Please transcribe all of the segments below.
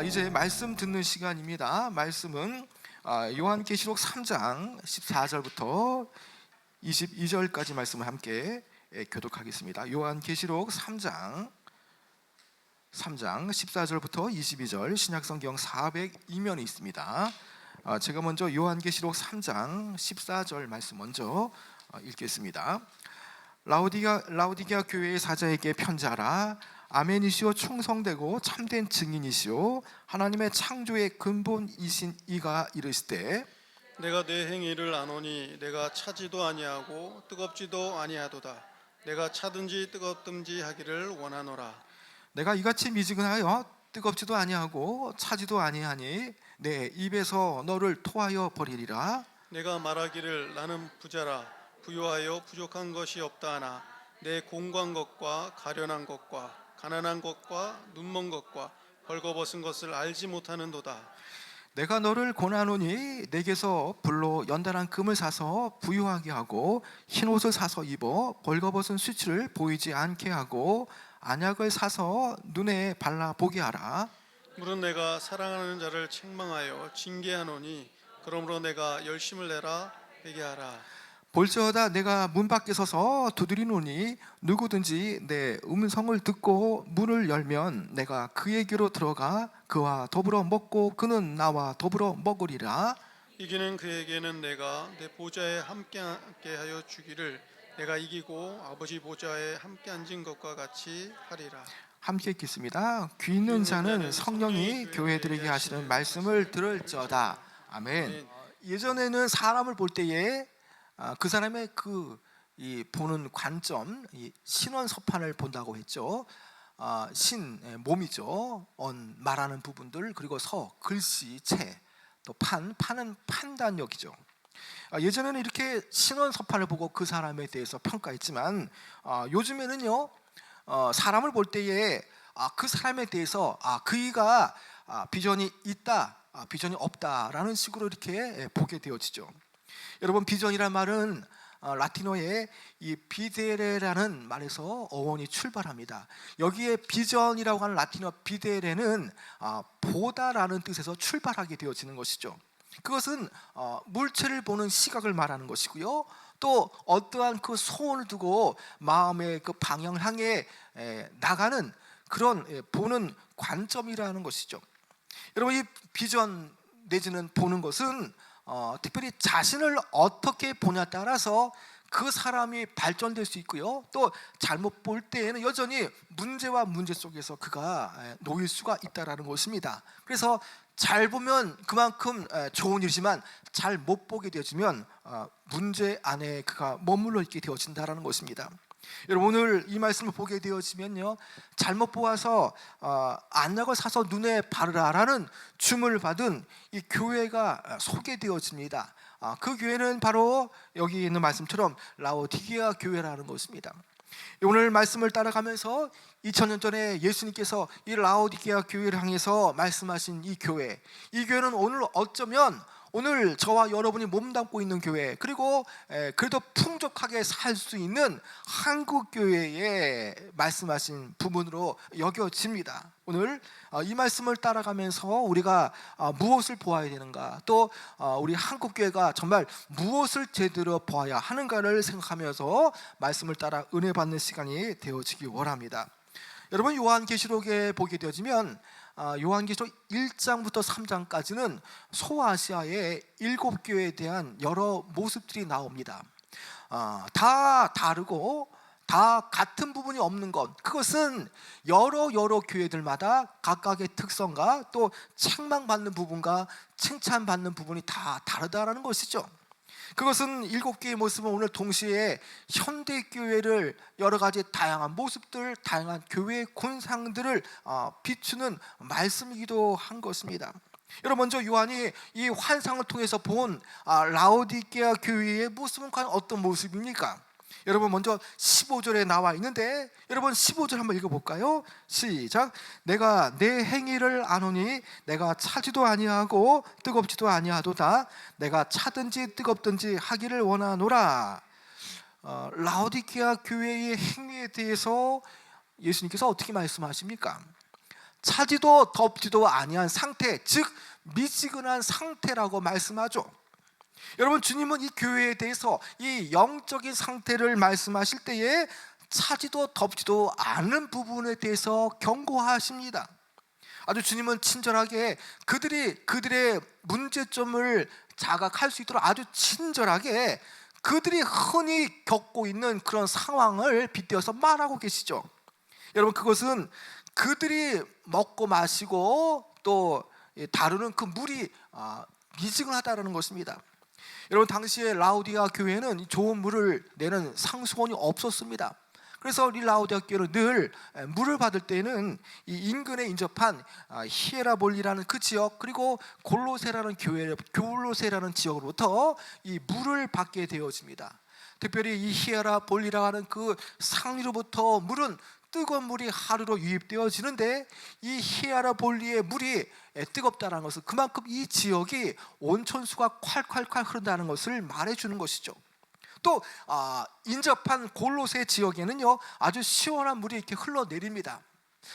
이제 말씀 듣는 시간입니다. 말씀은 요한계시록 3장 14절부터 22절까지 말씀을 함께 교독하겠습니다. 요한계시록 3장 14절부터 22절 신약성경 402면이 있습니다. 제가 먼저 요한계시록 3장 14절 말씀 먼저 읽겠습니다. 라오디게아 교회의 사자에게 편지하라. 아멘이시오, 충성되고 참된 증인이시오, 하나님의 창조의 근본이신 이가 이르시되 내가 내 행위를 아노니 내가 차지도 아니하고 뜨겁지도 아니하도다. 내가 차든지 뜨겁든지 하기를 원하노라. 내가 이같이 미지근하여 뜨겁지도 아니하고 차지도 아니하니 내 입에서 너를 토하여 버리리라. 내가 말하기를 나는 부자라 부유하여 부족한 것이 없다 하나 내 공고한 것과 가련한 것과 가난한 것과 눈먼 것과 벌거벗은 것을 알지 못하는도다. 내가 너를 고난하노니 내게서 불로 연단한 금을 사서 부유하게 하고 흰옷을 사서 입어 벌거벗은 수치를 보이지 않게 하고 안약을 사서 눈에 발라 보게 하라. 물은 내가 사랑하는 자를 책망하여 징계하노니 그러므로 내가 열심을 내라 회개하라. 볼지어다 내가 문 밖에 서서 두드리노니 누구든지 내 음성을 듣고 문을 열면 내가 그에게로 들어가 그와 더불어 먹고 그는 나와 더불어 먹으리라. 이기는 그에게는 내가 내 보좌에 함께하게 하여 주기를 내가 이기고 아버지 보좌에 함께 앉은 것과 같이 하리라. 함께 읽겠습니다. 귀 있는 자는 성령이 교회들에게 하시는 말씀을 들을지어다. 아멘. 예전에는 사람을 볼 때에 그 사람의 이 보는 관점, 이 신원서판을 본다고 했죠. 신 몸이죠. 말하는 부분들, 그리고 글씨, 체, 또 판은 판단력이죠. 예전에는 이렇게 신원서판을 보고 그 사람에 대해서 평가했지만 요즘에는요, 사람을 볼 때에 그 사람에 대해서 그이가 비전이 있다, 비전이 없다라는 식으로 이렇게 보게 되어지죠. 여러분, 비전이란 말은 라틴어의 이 비데레라는 말에서 어원이 출발합니다. 여기에 비전이라고 하는 라틴어 비데레는 보다라는 뜻에서 출발하게 되어지는 것이죠. 그것은 물체를 보는 시각을 말하는 것이고요, 또 어떠한 그 소원을 두고 마음의 그 방향을 향해 나가는 그런 보는 관점이라는 것이죠. 여러분, 이 비전 내지는 보는 것은 특별히 자신을 어떻게 보냐에 따라서 그 사람이 발전될 수 있고요, 또 잘못 볼 때에는 여전히 문제와 문제 속에서 그가 놓일 수가 있다는 것입니다. 그래서 잘 보면 그만큼 좋은 일이지만 잘 못 보게 되어지면 문제 안에 그가 머물러 있게 되어진다는 것입니다. 여러분, 오늘 이 말씀을 보게 되어지면요, 잘못 보아서 안약을 사서 눈에 바르라라는 주문을 받은 이 교회가 소개되어집니다. 그 교회는 바로 여기 있는 말씀처럼 라오디게아 교회라는 것입니다. 오늘 말씀을 따라가면서 2000년 전에 예수님께서 이 라오디게아 교회를 향해서 말씀하신 이 교회는 오늘 어쩌면 오늘 저와 여러분이 몸담고 있는 교회, 그리고 그래도 풍족하게 살 수 있는 한국교회에 말씀하신 부분으로 여겨집니다. 오늘 이 말씀을 따라가면서 우리가 무엇을 보아야 되는가, 또 우리 한국교회가 정말 무엇을 제대로 보아야 하는가를 생각하면서 말씀을 따라 은혜 받는 시간이 되어지기 원합니다. 여러분, 요한계시록에 보게 되어지면 요한계시록 1장부터 3장까지는 소아시아의 7교회에 대한 여러 모습들이 나옵니다. 다 다르고 다 같은 부분이 없는 것, 그것은 여러 교회들마다 각각의 특성과 또 책망받는 부분과 칭찬받는 부분이 다 다르다라는 것이죠. 그것은 7개의 모습은 오늘 동시에 현대교회를 여러 가지 다양한 모습들, 다양한 교회의 군상들을 비추는 말씀이기도 한 것입니다. 여러분, 먼저 요한이 이 환상을 통해서 본 라오디게아 교회의 모습은 과연 어떤 모습입니까? 여러분, 먼저 15절에 나와 있는데, 여러분 15절 한번 읽어볼까요? 시작. 내가 내 행위를 아노니 내가 차지도 아니하고 뜨겁지도 아니하도다. 내가 차든지 뜨겁든지 하기를 원하노라. 라오디게아 교회의 행위에 대해서 예수님께서 어떻게 말씀하십니까? 차지도 덥지도 아니한 상태, 즉 미지근한 상태라고 말씀하죠. 여러분, 주님은 이 교회에 대해서 이 영적인 상태를 말씀하실 때에 차지도 덥지도 않은 부분에 대해서 경고하십니다. 아주 주님은 친절하게 그들의 문제점을 자각할 수 있도록 아주 친절하게 그들이 흔히 겪고 있는 그런 상황을 빗대어서 말하고 계시죠. 여러분, 그것은 그들이 먹고 마시고 또 다루는 그 물이 미지근하다는 것입니다. 여러분, 당시에 라우디아 교회는 좋은 물을 내는 상수원이 없었습니다. 그래서 이 라우디아 교회는 늘 물을 받을 때는 이 인근에 인접한 히에라볼리라는 그 지역, 그리고 골로새라는 지역으로부터 이 물을 받게 되어집니다. 특별히 이 히에라볼리라고 하는 그 상류로부터 물은 뜨거운 물이 하루로 유입되어지는데, 이 히에라볼리의 물이 뜨겁다는 것은 그만큼 이 지역이 온천수가 콸콸콸 흐른다는 것을 말해주는 것이죠. 또 인접한 골로새 지역에는요, 아주 시원한 물이 이렇게 흘러내립니다.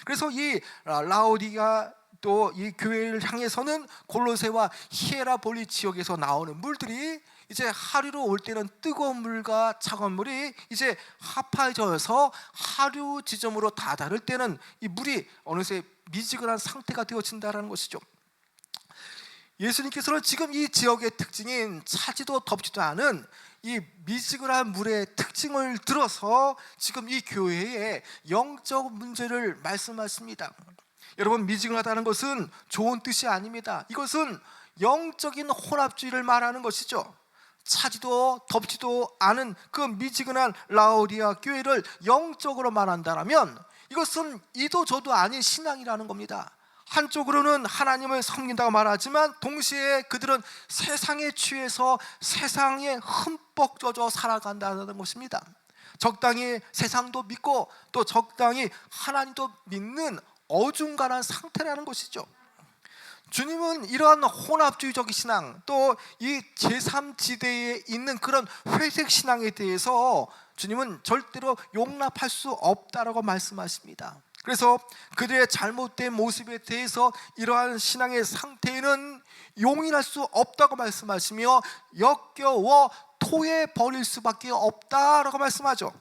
그래서 이 라오디가 또 이 교회를 향해서는 골로새와 히에라볼리 지역에서 나오는 물들이 이제 하류로 올 때는 뜨거운 물과 차가운 물이 이제 합해져서 하류 지점으로 다다를 때는 이 물이 어느새 미지근한 상태가 되어진다는 것이죠. 예수님께서는 지금 이 지역의 특징인 차지도 덥지도 않은 이 미지근한 물의 특징을 들어서 지금 이 교회의 영적 문제를 말씀하십니다. 여러분, 미지근하다는 것은 좋은 뜻이 아닙니다. 이것은 영적인 혼합주의를 말하는 것이죠. 차지도 덥지도 않은 그 미지근한 라오디아 교회를 영적으로 말한다면 이것은 이도 저도 아닌 신앙이라는 겁니다. 한쪽으로는 하나님을 섬긴다고 말하지만 동시에 그들은 세상에 취해서 세상에 흠뻑 젖어 살아간다는 것입니다. 적당히 세상도 믿고 또 적당히 하나님도 믿는 어중간한 상태라는 것이죠. 주님은 이러한 혼합주의적인 신앙, 또 이 제3지대에 있는 그런 회색 신앙에 대해서 주님은 절대로 용납할 수 없다라고 말씀하십니다. 그래서 그들의 잘못된 모습에 대해서 이러한 신앙의 상태에는 용인할 수 없다고 말씀하시며 역겨워 토해 버릴 수밖에 없다라고 말씀하죠.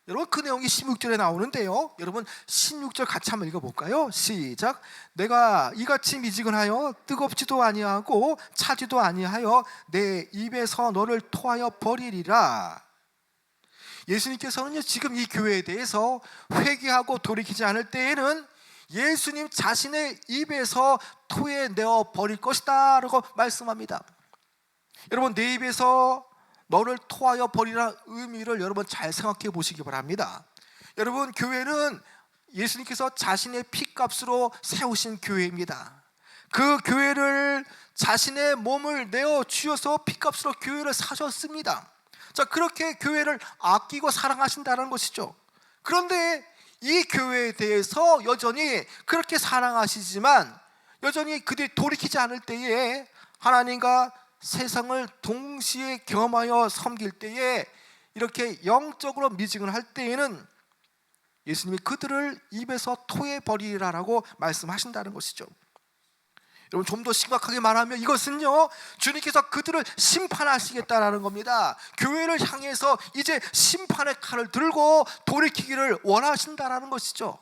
여러분, 그 내용이 16절에 나오는데요, 여러분 16절 같이 한번 읽어볼까요? 시작. 내가 이같이 미지근하여 뜨겁지도 아니하고 차지도 아니하여 내 입에서 너를 토하여 버리리라. 예수님께서는요, 지금 이 교회에 대해서 회개하고 돌이키지 않을 때에는 예수님 자신의 입에서 토해내어 버릴 것이다 라고 말씀합니다. 여러분, 내 입에서 너를 토하여 버리라는 의미를 여러분 잘 생각해 보시기 바랍니다. 여러분, 교회는 예수님께서 자신의 피값으로 세우신 교회입니다. 그 교회를 자신의 몸을 내어 주셔서 피값으로 교회를 사셨습니다. 자, 그렇게 교회를 아끼고 사랑하신다는 것이죠. 그런데 이 교회에 대해서 여전히 그렇게 사랑하시지만 여전히 그들이 돌이키지 않을 때에 하나님과 세상을 동시에 겸하여 섬길 때에 이렇게 영적으로 미지근할 때에는 예수님이 그들을 입에서 토해버리라라고 말씀하신다는 것이죠. 여러분, 좀 더 심각하게 말하면 이것은요, 주님께서 그들을 심판하시겠다라는 겁니다. 교회를 향해서 이제 심판의 칼을 들고 돌이키기를 원하신다라는 것이죠.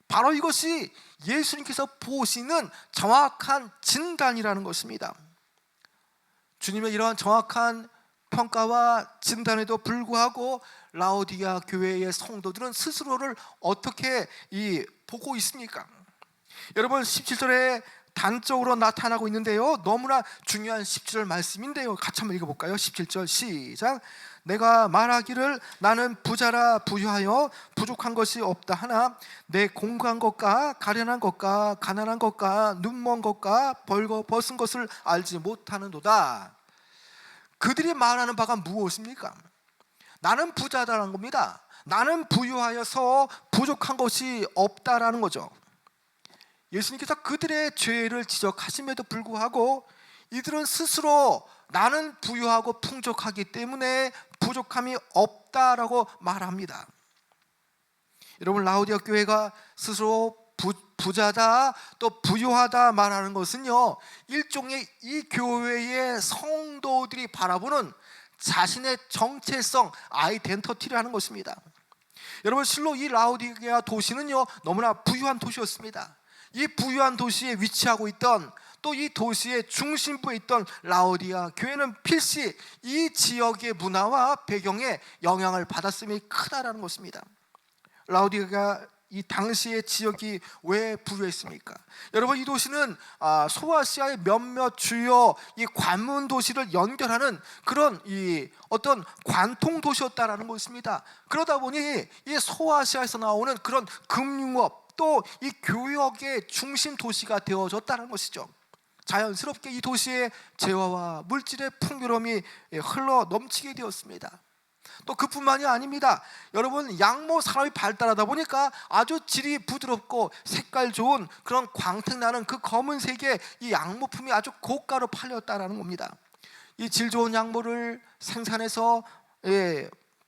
바로 이것이 예수님께서 보시는 정확한 진단이라는 것입니다. 주님의 이러한 정확한 평가와 진단에도 불구하고 라오디아 교회의 성도들은 스스로를 어떻게 보고 있습니까? 여러분, 17절에 단적으로 나타나고 있는데요, 너무나 중요한 17절 말씀인데요, 같이 한번 읽어볼까요? 17절 시작. 내가 말하기를 나는 부자라 부유하여 부족한 것이 없다 하나 내 공고한 것과 가련한 것과 가난한 것과 눈먼 것과 벌거벗은 것을 알지 못하는도다. 그들이 말하는 바가 무엇입니까? 나는 부자다라는 겁니다. 나는 부유하여서 부족한 것이 없다라는 거죠. 예수님께서 그들의 죄를 지적하심에도 불구하고 이들은 스스로 나는 부유하고 풍족하기 때문에 부족함이 없다라고 말합니다. 여러분, 라오디아 교회가 스스로 부자다 또 부유하다 말하는 것은요, 일종의 이 교회의 성도들이 바라보는 자신의 정체성, 아이덴티티를 하는 것입니다. 여러분, 실로 이 라오디게아 도시는요 너무나 부유한 도시였습니다. 이 부유한 도시에 위치하고 있던, 또 이 도시의 중심부에 있던 라오디아 교회는 필시 이 지역의 문화와 배경에 영향을 받았음이 크다라는 것입니다. 라오디게아 이 당시의 지역이 왜 부유했습니까? 여러분, 이 도시는 소아시아의 몇몇 주요 이 관문 도시를 연결하는 그런 이 어떤 관통 도시였다라는 것입니다. 그러다 보니 이 소아시아에서 나오는 그런 금융업, 또 이 교역의 중심 도시가 되어졌다는 것이죠. 자연스럽게 이 도시의 재화와 물질의 풍요로움이 흘러 넘치게 되었습니다. 또 그뿐만이 아닙니다. 여러분, 양모 산업이 발달하다 보니까 아주 질이 부드럽고 색깔 좋은 그런 광택나는 그 검은색의 이 양모품이 아주 고가로 팔렸다라는 겁니다. 이 질 좋은 양모를 생산해서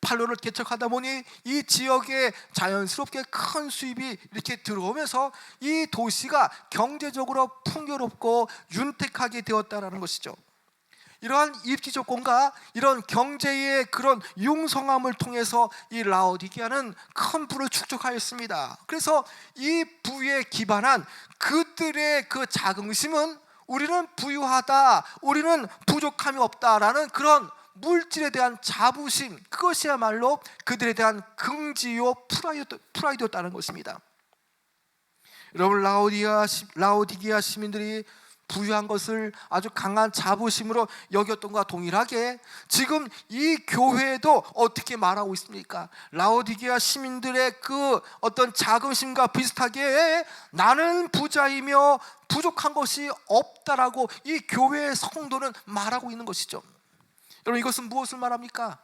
판로를 개척하다 보니 이 지역에 자연스럽게 큰 수입이 이렇게 들어오면서 이 도시가 경제적으로 풍요롭고 윤택하게 되었다라는 것이죠. 이러한 입지 조건과 이런 경제의 그런 융성함을 통해서 이 라오디게아는 큰 부를 축적하였습니다. 그래서 이 부에 기반한 그들의 그 자긍심은 우리는 부유하다, 우리는 부족함이 없다라는 그런 물질에 대한 자부심, 그것이야말로 그들에 대한 긍지요 프라이드였다는 것입니다. 여러분, 라오디게아 시민들이 부유한 것을 아주 강한 자부심으로 여겼던과 동일하게 지금 이 교회도 어떻게 말하고 있습니까? 라오디게아 시민들의 그 어떤 자긍심과 비슷하게 나는 부자이며 부족한 것이 없다라고 이 교회의 성도는 말하고 있는 것이죠. 여러분, 이것은 무엇을 말합니까?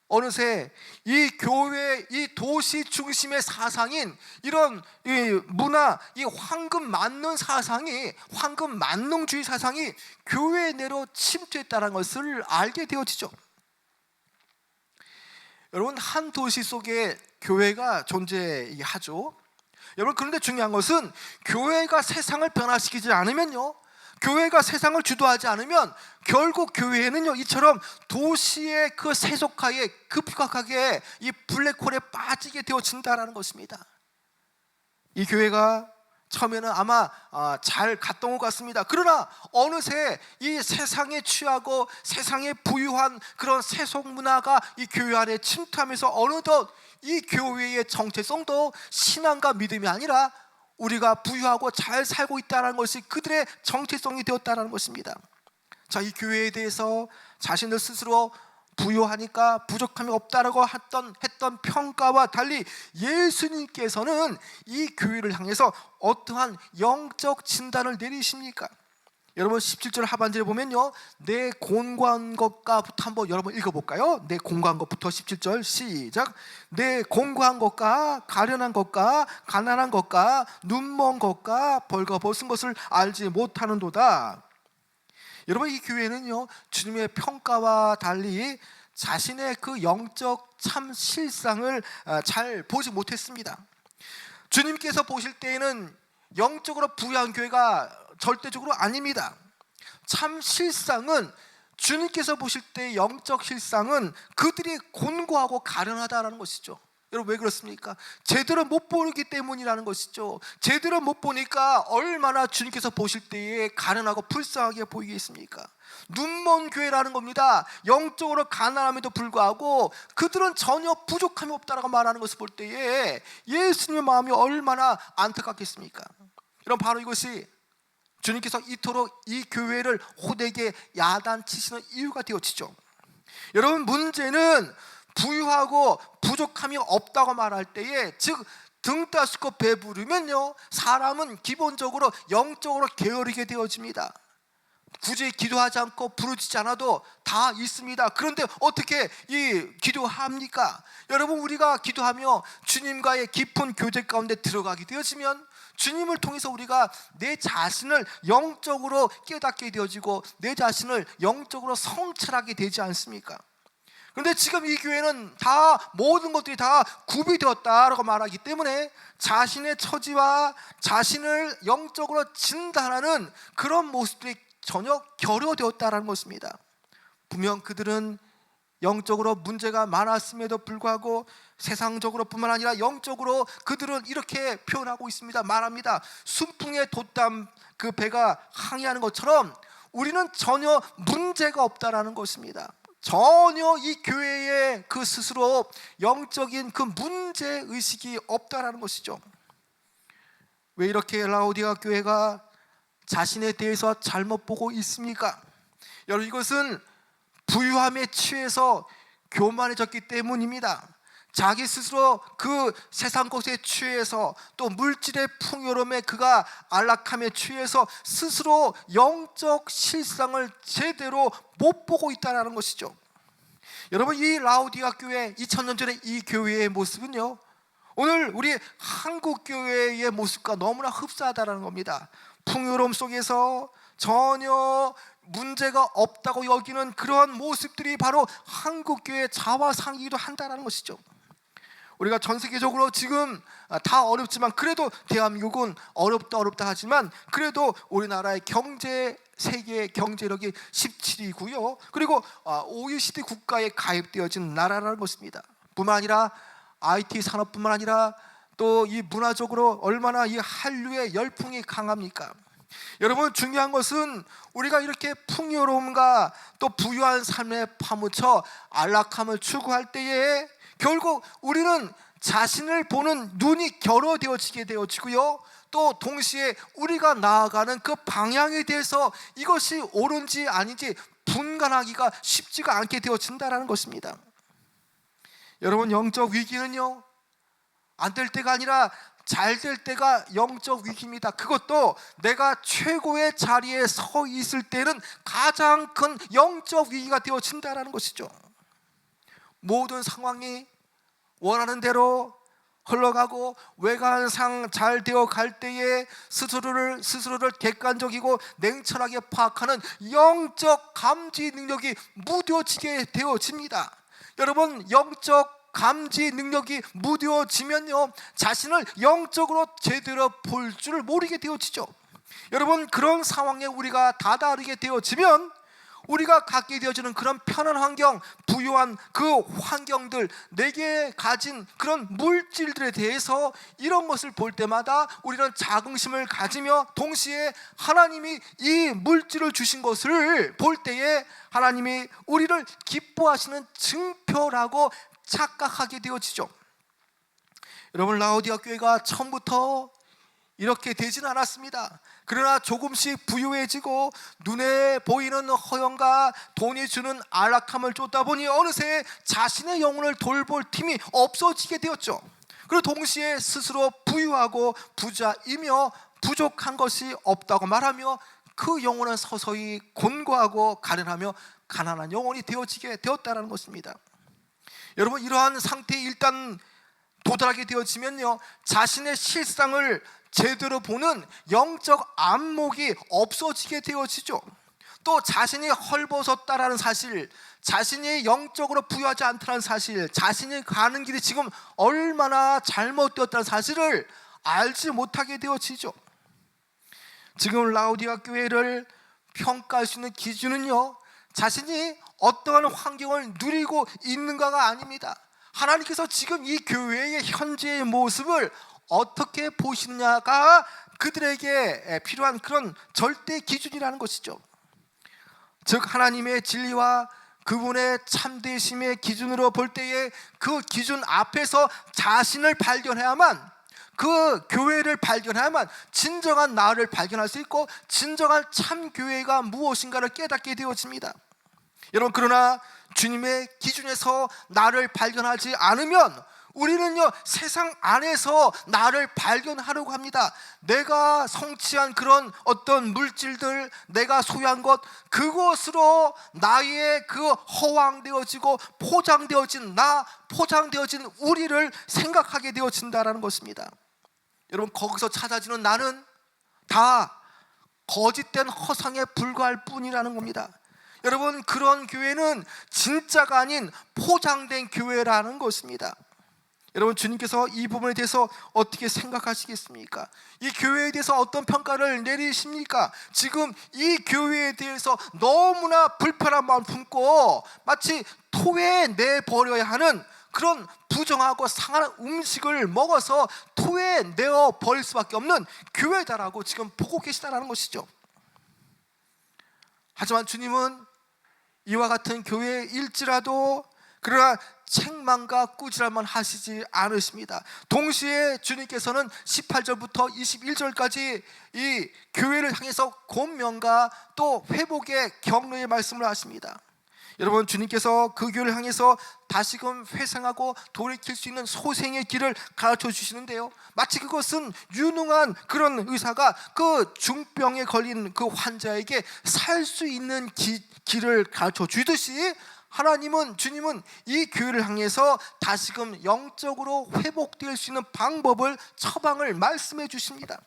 어느새 이 교회, 이 도시 중심의 사상인 이런 이 문화, 이 황금 만능 사상이, 황금 만능주의 사상이 교회 내로 침투했다는 것을 알게 되어지죠. 여러분, 한 도시 속에 교회가 존재하죠. 여러분, 그런데 중요한 것은 교회가 세상을 변화시키지 않으면요, 교회가 세상을 주도하지 않으면 결국 교회는요, 이처럼 도시의 그 세속화에 급격하게 이 블랙홀에 빠지게 되어진다라는 것입니다. 이 교회가 처음에는 아마 잘 갔던 것 같습니다. 그러나 어느새 이 세상에 취하고 세상에 부유한 그런 세속 문화가 이 교회 안에 침투하면서 어느덧 이 교회의 정체성도 신앙과 믿음이 아니라 우리가 부유하고 잘 살고 있다는 것이 그들의 정체성이 되었다는 것입니다. 자, 이 교회에 대해서 자신들 스스로 부유하니까 부족함이 없다라고 했던 평가와 달리 예수님께서는 이 교회를 향해서 어떠한 영적 진단을 내리십니까? 여러분, 17절 하반절에 보면요, 내 곤고한 것과부터 한번 여러분 읽어볼까요? 내 곤고한 것부터 17절 시작. 내 곤고한 것과 가련한 것과 가난한 것과 눈먼 것과 벌거벗은 것을 알지 못하는도다. 여러분, 이 교회는요, 주님의 평가와 달리 자신의 그 영적 참 실상을 잘 보지 못했습니다. 주님께서 보실 때에는 영적으로 부유한 교회가 절대적으로 아닙니다. 참 실상은, 주님께서 보실 때 영적 실상은 그들이 곤고하고 가련하다라는 것이죠. 여러분, 왜 그렇습니까? 제대로 못 보기 때문이라는 것이죠. 제대로 못 보니까 얼마나 주님께서 보실 때에 가련하고 불쌍하게 보이겠습니까? 눈먼 교회라는 겁니다. 영적으로 가난함에도 불구하고 그들은 전혀 부족함이 없다라고 말하는 것을 볼 때에 예수님의 마음이 얼마나 안타깝겠습니까? 여러분, 바로 이것이 주님께서 이토록 이 교회를 호되게 야단치시는 이유가 되어지죠. 여러분, 문제는 부유하고 부족함이 없다고 말할 때에, 즉 등 따스고 배부르면요, 사람은 기본적으로 영적으로 게으르게 되어집니다. 굳이 기도하지 않고 부르짖지 않아도 다 있습니다. 그런데 어떻게 기도합니까? 여러분, 우리가 기도하며 주님과의 깊은 교제 가운데 들어가게 되어지면 주님을 통해서 우리가 내 자신을 영적으로 깨닫게 되어지고 내 자신을 영적으로 성찰하게 되지 않습니까? 그런데 지금 이 교회는 다 모든 것들이 다 구비되었다라고 말하기 때문에 자신의 처지와 자신을 영적으로 진단하는 그런 모습들이 전혀 결여되었다라는 것입니다. 분명 그들은 영적으로 문제가 많았음에도 불구하고 세상적으로 뿐만 아니라 영적으로 그들은 이렇게 표현하고 있습니다. 말합니다. 순풍에 돛담 그 배가 항해하는 것처럼 우리는 전혀 문제가 없다라는 것입니다. 전혀 이 교회에 그 스스로 영적인 그 문제의식이 없다라는 것이죠. 왜 이렇게 라오디가 교회가 자신에 대해서 잘못 보고 있습니까? 여러분, 이것은 부유함에 취해서 교만해졌기 때문입니다. 자기 스스로 그 세상 것에 취해서 또 물질의 풍요로움에 그가 안락함에 취해서 스스로 영적 실상을 제대로 못 보고 있다는 것이죠. 여러분, 이 라오디가 교회 2000년 전에 이 교회의 모습은요, 오늘 우리 한국 교회의 모습과 너무나 흡사하다는 겁니다. 풍요로움 속에서 전혀 문제가 없다고 여기는 그러한 모습들이 바로 한국 교회의 자화상이기도 한다는 것이죠. 우리가 전 세계적으로 지금 다 어렵지만 그래도 대한민국은 어렵다 하지만 그래도 우리나라의 세계 경제력이 17위고요. 그리고 OECD 국가에 가입되어진 나라라는 것입니다. 뿐만 아니라 IT 산업뿐만 아니라 또 이 문화적으로 얼마나 이 한류의 열풍이 강합니까? 여러분, 중요한 것은 우리가 이렇게 풍요로움과 또 부유한 삶에 파묻혀 안락함을 추구할 때에 결국 우리는 자신을 보는 눈이 결여되어지게 되어지고요, 또 동시에 우리가 나아가는 그 방향에 대해서 이것이 옳은지 아닌지 분간하기가 쉽지가 않게 되어진다는 것입니다. 여러분, 영적 위기는요, 안 될 때가 아니라 잘 될 때가 영적 위기입니다. 그것도 내가 최고의 자리에 서 있을 때는 가장 큰 영적 위기가 되어진다는 것이죠. 모든 상황이 원하는 대로 흘러가고 외관상 잘 되어 갈 때에 스스로를 객관적이고 냉철하게 파악하는 영적 감지 능력이 무뎌지게 되어집니다. 여러분, 영적 감지 능력이 무뎌지면요, 자신을 영적으로 제대로 볼 줄 모르게 되어지죠. 여러분, 그런 상황에 우리가 다다르게 되어지면 우리가 갖게 되어지는 그런 편한 환경, 부유한 그 환경들, 내게 가진 그런 물질들에 대해서 이런 것을 볼 때마다 우리는 자긍심을 가지며 동시에 하나님이 이 물질을 주신 것을 볼 때에 하나님이 우리를 기뻐하시는 증표라고 착각하게 되어지죠. 여러분, 라오디가 교회가 처음부터 이렇게 되지는 않았습니다. 그러나 조금씩 부유해지고 눈에 보이는 허영과 돈이 주는 안락함을 쫓다 보니 어느새 자신의 영혼을 돌볼 힘이 없어지게 되었죠. 그리고 동시에 스스로 부유하고 부자이며 부족한 것이 없다고 말하며 그 영혼은 서서히 곤고하고 가련하며 가난한 영혼이 되어지게 되었다는 것입니다. 여러분, 이러한 상태에 일단 도달하게 되어지면요, 자신의 실상을 제대로 보는 영적 안목이 없어지게 되어지죠. 또 자신이 헐벗었다라는 사실, 자신이 영적으로 부유하지 않다는 사실, 자신이 가는 길이 지금 얼마나 잘못되었다는 사실을 알지 못하게 되어지죠. 지금 라오디가 교회를 평가할 수 있는 기준은요, 자신이 어떠한 환경을 누리고 있는가가 아닙니다. 하나님께서 지금 이 교회의 현재의 모습을 어떻게 보시느냐가 그들에게 필요한 그런 절대 기준이라는 것이죠. 즉, 하나님의 진리와 그분의 참되심의 기준으로 볼 때에 그 기준 앞에서 자신을 발견해야만, 그 교회를 발견해야만 진정한 나를 발견할 수 있고 진정한 참 교회가 무엇인가를 깨닫게 되어집니다. 여러분, 그러나 주님의 기준에서 나를 발견하지 않으면 우리는요, 세상 안에서 나를 발견하려고 합니다. 내가 성취한 그런 어떤 물질들, 내가 소유한 것, 그것으로 나의 그 허황되어지고 포장되어진 포장되어진 우리를 생각하게 되어진다는 것입니다. 여러분, 거기서 찾아지는 나는 다 거짓된 허상에 불과할 뿐이라는 겁니다. 여러분, 그런 교회는 진짜가 아닌 포장된 교회라는 것입니다. 여러분, 주님께서 이 부분에 대해서 어떻게 생각하시겠습니까? 이 교회에 대해서 어떤 평가를 내리십니까? 지금 이 교회에 대해서 너무나 불편한 마음 품고 마치 토에 내버려야 하는 그런 부정하고 상한 음식을 먹어서 토에 내어 버릴 수밖에 없는 교회다라고 지금 보고 계시다는 것이죠. 하지만 주님은 이와 같은 교회일지라도 그러나 책망과 꾸지람만 하시지 않으십니다. 동시에 주님께서는 18절부터 21절까지 이 교회를 향해서 권면과 또 회복의 격려의 말씀을 하십니다. 여러분, 주님께서 그 교회를 향해서 다시금 회생하고 돌이킬 수 있는 소생의 길을 가르쳐 주시는데요, 마치 그것은 유능한 그런 의사가 그 중병에 걸린 그 환자에게 살 수 있는 길을 가르쳐 주듯이 하나님은, 주님은 이 교회를 향해서 다시금 영적으로 회복될 수 있는 방법을, 처방을 말씀해 주십니다.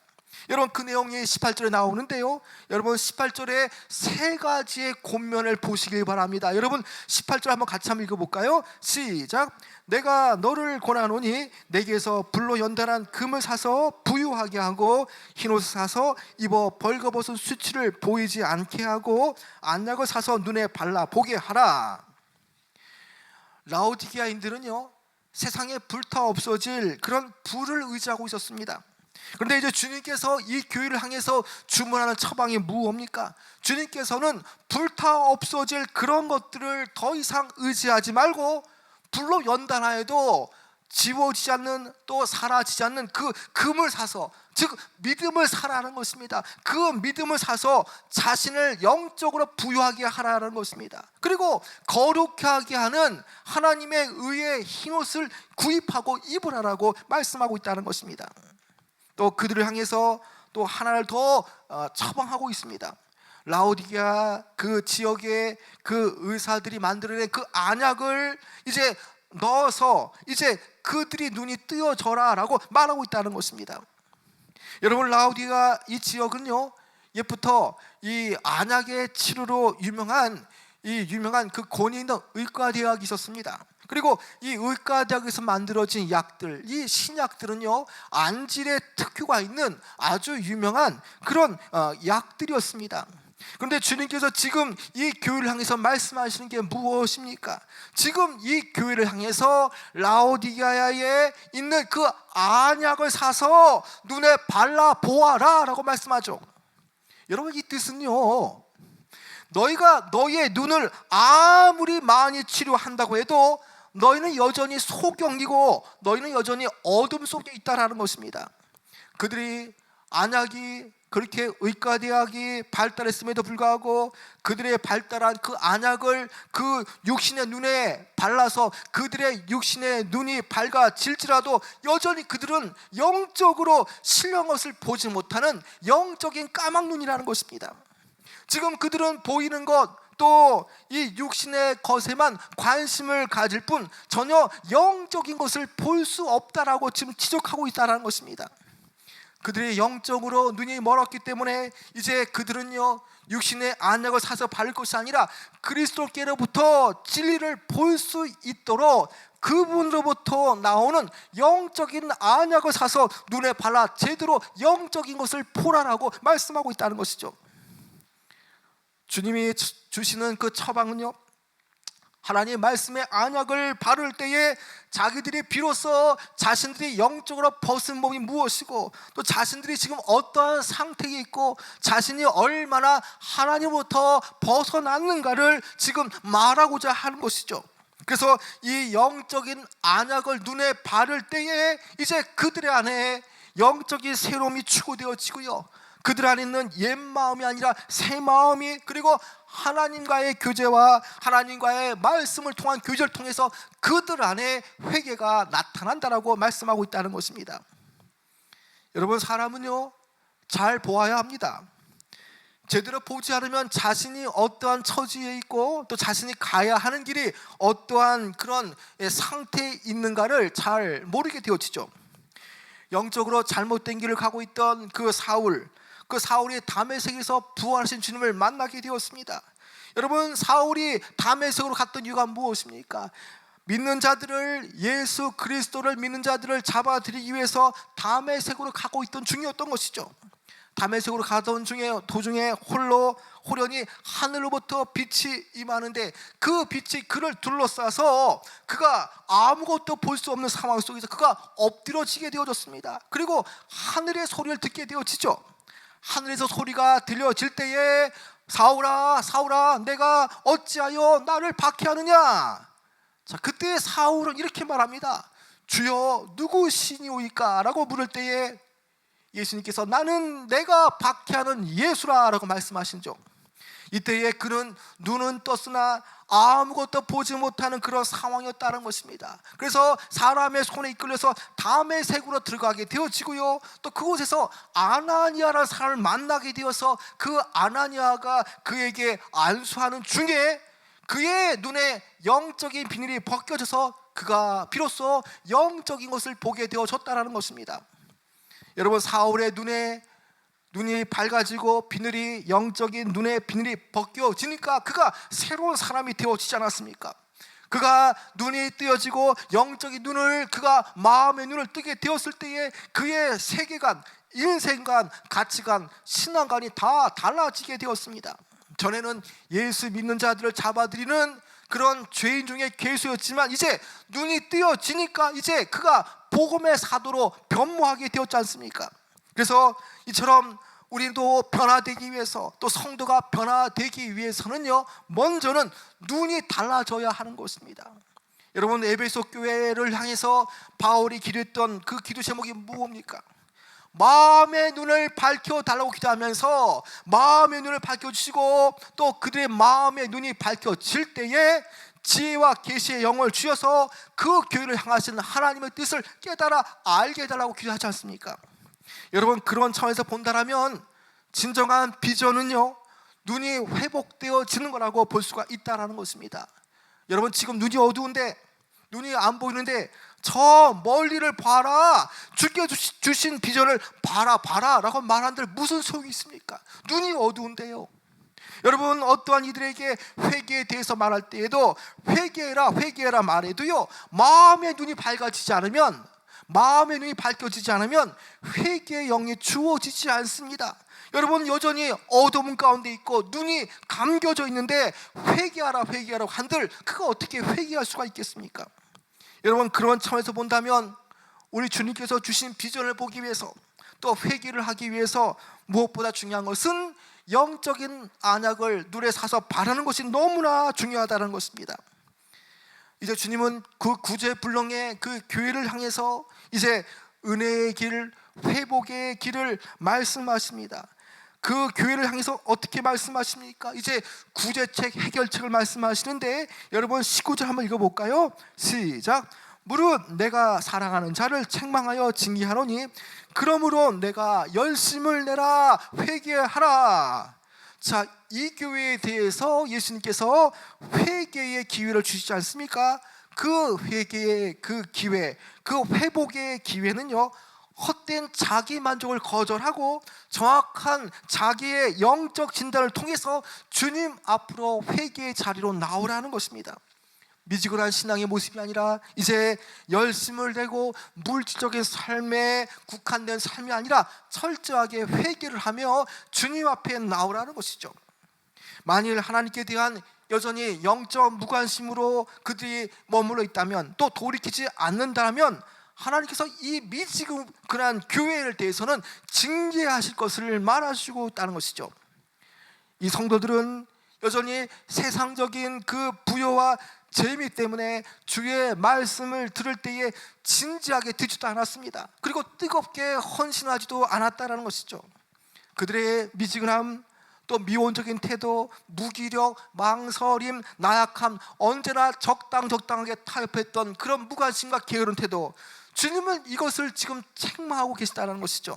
여러분, 그 내용이 18절에 나오는데요, 여러분 18절에 세 가지의 권면을 보시길 바랍니다. 여러분 18절 한번 같이 한번 읽어볼까요? 시작. 내가 너를 권하노니 내게서 불로 연단한 금을 사서 부유하게 하고 흰옷을 사서 입어 벌거벗은 수치를 보이지 않게 하고 안약을 사서 눈에 발라 보게 하라. 라오디게아인들은요, 세상에 불타 없어질 그런 불을 의지하고 있었습니다. 그런데 이제 주님께서 이 교회를 향해서 주문하는 처방이 무엇입니까? 주님께서는 불타 없어질 그런 것들을 더 이상 의지하지 말고 불로 연단하여도 지워지지 않는, 또 사라지지 않는 그 금을 사서, 즉 믿음을 사라는 것입니다. 그 믿음을 사서 자신을 영적으로 부유하게 하라는 것입니다. 그리고 거룩하게 하는 하나님의 의의 흰옷을 구입하고 입으라라고 말씀하고 있다는 것입니다. 또 그들을 향해서 또 하나를 더 처방하고 있습니다. 라오디게아 그 지역의 그 의사들이 만들어낸 그 안약을 이제 넣어서 이제 그들이 눈이 뜨여져라 라고 말하고 있다는 것입니다. 여러분, 라오디게아 이 지역은요, 옛부터 이 안약의 치료로 유명한 그 권위 있는 의과대학이 있었습니다. 그리고 이 의과대학에서 만들어진 약들, 이 신약들은요, 안질의 특효가 있는 아주 유명한 그런 약들이었습니다. 그런데 주님께서 지금 이 교회를 향해서 말씀하시는 게 무엇입니까? 지금 이 교회를 향해서 라오디게아에 있는 그 안약을 사서 눈에 발라 보아라 라고 말씀하죠. 여러분, 이 뜻은요, 너희가 너희의 눈을 아무리 많이 치료한다고 해도 너희는 여전히 소경이고 너희는 여전히 어둠 속에 있다라는 것입니다. 그들이 안약이 그렇게 의과대학이 발달했음에도 불구하고 그들의 발달한 그 안약을 그 육신의 눈에 발라서 그들의 육신의 눈이 밝아질지라도 여전히 그들은 영적으로 신령한 것을 보지 못하는 영적인 까막눈이라는 것입니다. 지금 그들은 보이는 것, 또 이 육신의 것에만 관심을 가질 뿐 전혀 영적인 것을 볼 수 없다라고 지금 지적하고 있다는 것입니다. 그들의 영적으로 눈이 멀었기 때문에 이제 그들은요, 육신의 안약을 사서 바를 것이 아니라 그리스도께로부터 진리를 볼 수 있도록 그분으로부터 나오는 영적인 안약을 사서 눈에 발라 제대로 영적인 것을 보라라고 말씀하고 있다는 것이죠. 주님이 주시는 그 처방은요, 하나님의 말씀의 안약을 바를 때에 자기들이 비로소 자신들이 영적으로 벗은 몸이 무엇이고 또 자신들이 지금 어떠한 상태에 있고 자신이 얼마나 하나님으로부터 벗어났는가를 지금 말하고자 하는 것이죠. 그래서 이 영적인 안약을 눈에 바를 때에 이제 그들의 안에 영적인 새로움이 추구되어지고요, 그들 안에 있는 옛 마음이 아니라 새 마음이, 그리고 하나님과의 교제와 하나님과의 말씀을 통한 교제를 통해서 그들 안에 회개가 나타난다라고 말씀하고 있다는 것입니다. 여러분, 사람은요, 잘 보아야 합니다. 제대로 보지 않으면 자신이 어떠한 처지에 있고 또 자신이 가야 하는 길이 어떠한 그런 상태에 있는가를 잘 모르게 되어지죠. 영적으로 잘못된 길을 가고 있던 그 사울이 다메섹에서 부활하신 주님을 만나게 되었습니다. 여러분, 사울이 다메섹으로 갔던 이유가 무엇입니까? 믿는 자들을, 예수 그리스도를 믿는 자들을 잡아들이기 위해서 다메섹으로 가고 있던 중이었던 것이죠. 다메섹으로 가던 중에 도중에 호련히 하늘로부터 빛이 임하는데 그 빛이 그를 둘러싸서 그가 아무것도 볼 수 없는 상황 속에서 그가 엎드러지게 되어졌습니다. 그리고 하늘의 소리를 듣게 되어지죠. 하늘에서 소리가 들려질 때에 사울아, 사울아, 내가 어찌하여 나를 박해하느냐? 자, 그때 사울은 이렇게 말합니다. 주여, 누구시니오이까? 라고 물을 때에 예수님께서 나는 내가 박해하는 예수라 라고 말씀하시죠. 이때에 그는 눈은 떴으나 아무것도 보지 못하는 그런 상황이었다는 것입니다. 그래서 사람의 손에 이끌려서 다메섹으로 들어가게 되어지고요, 또 그곳에서 아나니아라는 사람을 만나게 되어서 그 아나니아가 그에게 안수하는 중에 그의 눈에 영적인 비늘이 벗겨져서 그가 비로소 영적인 것을 보게 되어졌다는 것입니다. 여러분, 사울의 눈이 밝아지고 비늘이, 영적인 눈의 비늘이 벗겨지니까 그가 새로운 사람이 되어지지 않았습니까? 그가 눈이 뜨여지고 영적인 눈을, 그가 마음의 눈을 뜨게 되었을 때에 그의 세계관, 인생관, 가치관, 신앙관이 다 달라지게 되었습니다. 전에는 예수 믿는 자들을 잡아들이는 그런 죄인 중에 괴수였지만 이제 눈이 뜨여지니까 이제 그가 복음의 사도로 변모하게 되었지 않습니까? 그래서 이처럼 우리도 변화되기 위해서, 또 성도가 변화되기 위해서는요, 먼저는 눈이 달라져야 하는 것입니다. 여러분, 에베소 교회를 향해서 바울이 기도했던 그 기도 제목이 무엇입니까? 마음의 눈을 밝혀달라고 기도하면서 마음의 눈을 밝혀주시고 또 그들의 마음의 눈이 밝혀질 때에 지혜와 계시의 영을 주셔서 그 교회를 향하시는 하나님의 뜻을 깨달아 알게 해달라고 기도하지 않습니까? 여러분, 그런 차원에서 본다라면 진정한 비전은요, 눈이 회복되어지는 거라고 볼 수가 있다는 것입니다. 여러분, 지금 눈이 어두운데, 눈이 안 보이는데 저 멀리를 봐라, 주께 주신 비전을 봐라 라고 말한들 무슨 소용이 있습니까? 눈이 어두운데요. 여러분, 어떠한 이들에게 회개에 대해서 말할 때에도 회개해라 말해도요, 마음의 눈이 밝아지지 않으면, 마음의 눈이 밝혀지지 않으면 회개의 영이 주어지지 않습니다. 여러분, 여전히 어두움 가운데 있고 눈이 감겨져 있는데 회개하라고 한들 그가 어떻게 회개할 수가 있겠습니까? 여러분, 그런 차원에서 본다면 우리 주님께서 주신 비전을 보기 위해서, 또 회개를 하기 위해서 무엇보다 중요한 것은 영적인 안약을 눈에 사서 바르는 것이 너무나 중요하다는 것입니다. 이제 주님은 그 구제불능의 그 교회를 향해서 이제 은혜의 길, 회복의 길을 말씀하십니다. 그 교회를 향해서 어떻게 말씀하십니까? 이제 구제책, 해결책을 말씀하시는데, 여러분 19절 한번 읽어볼까요? 시작. 무릇 내가 사랑하는 자를 책망하여 징계하노니 그러므로 내가 열심을 내라, 회개하라. 자, 이 교회에 대해서 예수님께서 회개의 기회를 주시지 않습니까? 그 회개의 그 기회, 그 회복의 기회는요, 헛된 자기 만족을 거절하고 정확한 자기의 영적 진단을 통해서 주님 앞으로 회개의 자리로 나오라는 것입니다. 미지근한 신앙의 모습이 아니라 이제 열심을 내고 물질적인 삶에 국한된 삶이 아니라 철저하게 회개를 하며 주님 앞에 나오라는 것이죠. 만일 하나님께 대한 여전히 영적 무관심으로 그들이 머물러 있다면, 또 돌이키지 않는다면 하나님께서 이 미지근한 교회에 대해서는 징계하실 것을 말하시고 있다는 것이죠. 이 성도들은 여전히 세상적인 그 부여와 재미 때문에 주의 말씀을 들을 때에 진지하게 듣지도 않았습니다. 그리고 뜨겁게 헌신하지도 않았다는 것이죠. 그들의 미지근함, 또 미온적인 태도, 무기력, 망설임, 나약함, 언제나 적당하게 타협했던 그런 무관심과 게으른 태도, 주님은 이것을 지금 책망하고 계시다는 것이죠.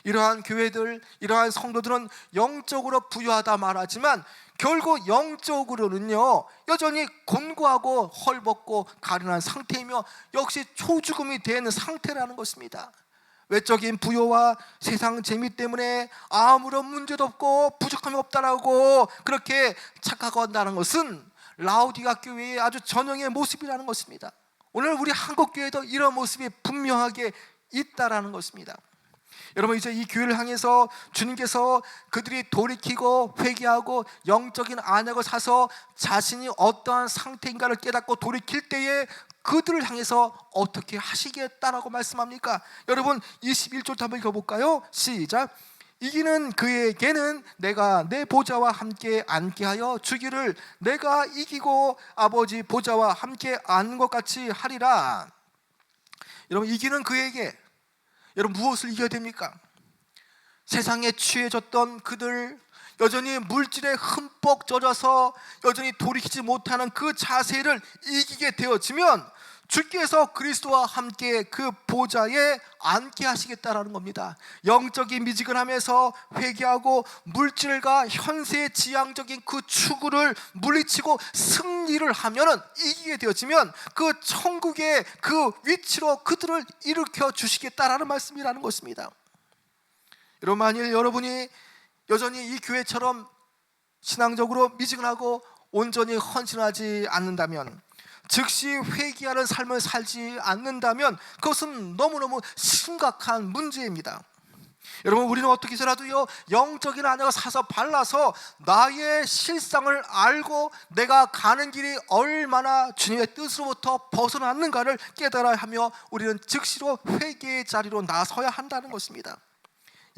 이러한 교회들, 이러한 성도들은 영적으로 부유하다 말하지만 결국 영적으로는요, 여전히 곤고하고 헐벗고 가련한 상태이며 역시 초죽음이 된 상태라는 것입니다. 외적인 부여와 세상 재미 때문에 아무런 문제도 없고 부족함이 없다라고 그렇게 착각하고 한다는 것은 라오디가 교회의 아주 전형의 모습이라는 것입니다. 오늘 우리 한국교회도 이런 모습이 분명하게 있다라는 것입니다. 여러분, 이제 이 교회를 향해서 주님께서 그들이 돌이키고 회개하고 영적인 안약을 사서 자신이 어떠한 상태인가를 깨닫고 돌이킬 때에 그들을 향해서 어떻게 하시겠다라고 말씀합니까? 여러분, 21절 한번 읽어볼까요? 시작. 이기는 그에게는 내가 내 보좌와 함께 앉게 하여 주기를, 내가 이기고 아버지 보좌와 함께 앉는 것 같이 하리라. 여러분, 이기는 그에게, 여러분, 무엇을 이겨야 됩니까? 세상에 취해졌던 그들, 여전히 물질에 흠뻑 젖어서 여전히 돌이키지 못하는 그 자세를 이기게 되어지면 주께서 그리스도와 함께 그 보좌에 앉게 하시겠다라는 겁니다. 영적인 미지근함에서 회개하고 물질과 현세의 지향적인 그 추구를 물리치고 승리를 하면은, 이기게 되어지면 그 천국의 그 위치로 그들을 일으켜 주시겠다라는 말씀이라는 것입니다. 여러분, 만일 여러분이 여전히 이 교회처럼 신앙적으로 미지근하고 온전히 헌신하지 않는다면, 즉시 회개하는 삶을 살지 않는다면 그것은 너무너무 심각한 문제입니다. 여러분, 우리는 어떻게 해서라도요 영적인 안약을 사서 발라서 나의 실상을 알고 내가 가는 길이 얼마나 주님의 뜻으로부터 벗어났는가를 깨달아야 하며 우리는 즉시로 회개의 자리로 나서야 한다는 것입니다.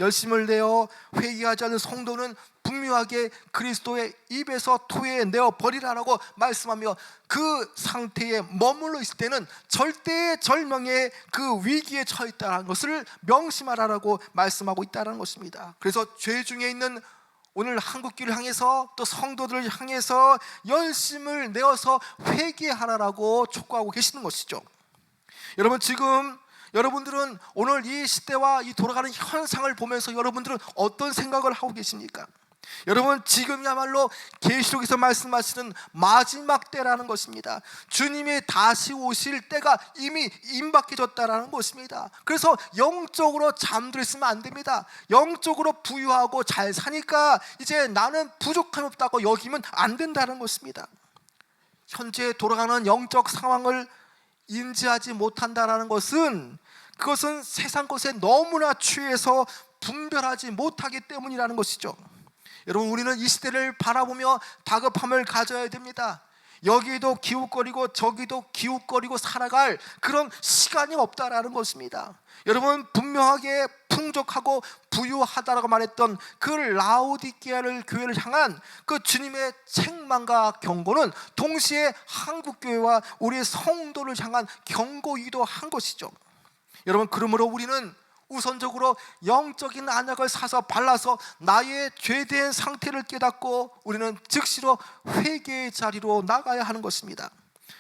열심을 내어 회개하지 않는 성도는 분명하게 그리스도의 입에서 토해내어 버리라라고 말씀하며, 그 상태에 머물러 있을 때는 절대의 절명의 그 위기에 처해 있다는 것을 명심하라라고 말씀하고 있다는 것입니다. 그래서 죄 중에 있는 오늘 한국교회를 향해서 또 성도들을 향해서 열심을 내어서 회개하라라고 촉구하고 계시는 것이죠. 여러분, 지금 여러분들은 오늘 이 시대와 이 돌아가는 현상을 보면서 여러분들은 어떤 생각을 하고 계십니까? 여러분, 지금이야말로 계시록에서 말씀하시는 마지막 때라는 것입니다. 주님이 다시 오실 때가 이미 임박해졌다라는 것입니다. 그래서 영적으로 잠들어 있으면 안 됩니다. 영적으로 부유하고 잘 사니까 이제 나는 부족함이 없다고 여기면 안 된다는 것입니다. 현재 돌아가는 영적 상황을 인지하지 못한다라는 것은, 그것은 세상 것에 너무나 취해서 분별하지 못하기 때문이라는 것이죠. 여러분, 우리는 이 시대를 바라보며 다급함을 가져야 됩니다. 여기도 기웃거리고 저기도 기웃거리고 살아갈 그런 시간이 없다라는 것입니다. 여러분, 분명하게 풍족하고 부유하다라고 말했던 그 라오디게아를 교회를 향한 그 주님의 책망과 경고는 동시에 한국교회와 우리의 성도를 향한 경고이기도 한 것이죠. 여러분, 그러므로 우리는 우선적으로 영적인 안약을 사서 발라서 나의 죄된 상태를 깨닫고 우리는 즉시로 회개의 자리로 나가야 하는 것입니다.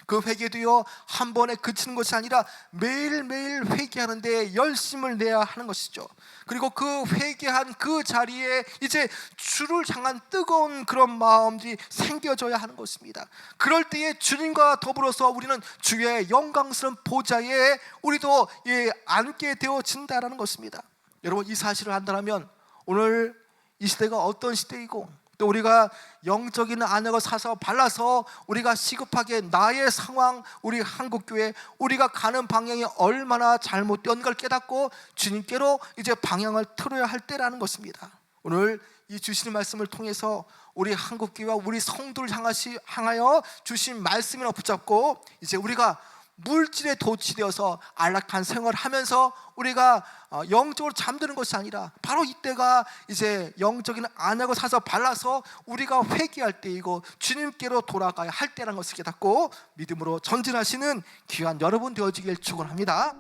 그 회개도요 한 번에 그치는 것이 아니라 매일매일 회개하는 데 열심을 내야 하는 것이죠. 그리고 그 회개한 그 자리에 이제 주를 향한 뜨거운 그런 마음들이 생겨져야 하는 것입니다. 그럴 때에 주님과 더불어서 우리는 주의 영광스러운 보좌에 우리도 앉게 되어진다는 것입니다. 여러분, 이 사실을 안다면 오늘 이 시대가 어떤 시대이고, 또 우리가 영적인 안약을 사서 발라서 우리가 시급하게 나의 상황, 우리 한국교회, 우리가 가는 방향이 얼마나 잘못된 걸 깨닫고 주님께로 이제 방향을 틀어야 할 때라는 것입니다. 오늘 이 주시는 말씀을 통해서 우리 한국교회와 우리 성도를 향하여 주신 말씀이나 붙잡고 이제 우리가 물질에 도취되어서 안락한 생활을 하면서 우리가 영적으로 잠드는 것이 아니라 바로 이때가 이제 영적인 안약을 사서 발라서 우리가 회개할 때이고 주님께로 돌아가야 할 때라는 것을 깨닫고 믿음으로 전진하시는 귀한 여러분 되어지길 축원합니다.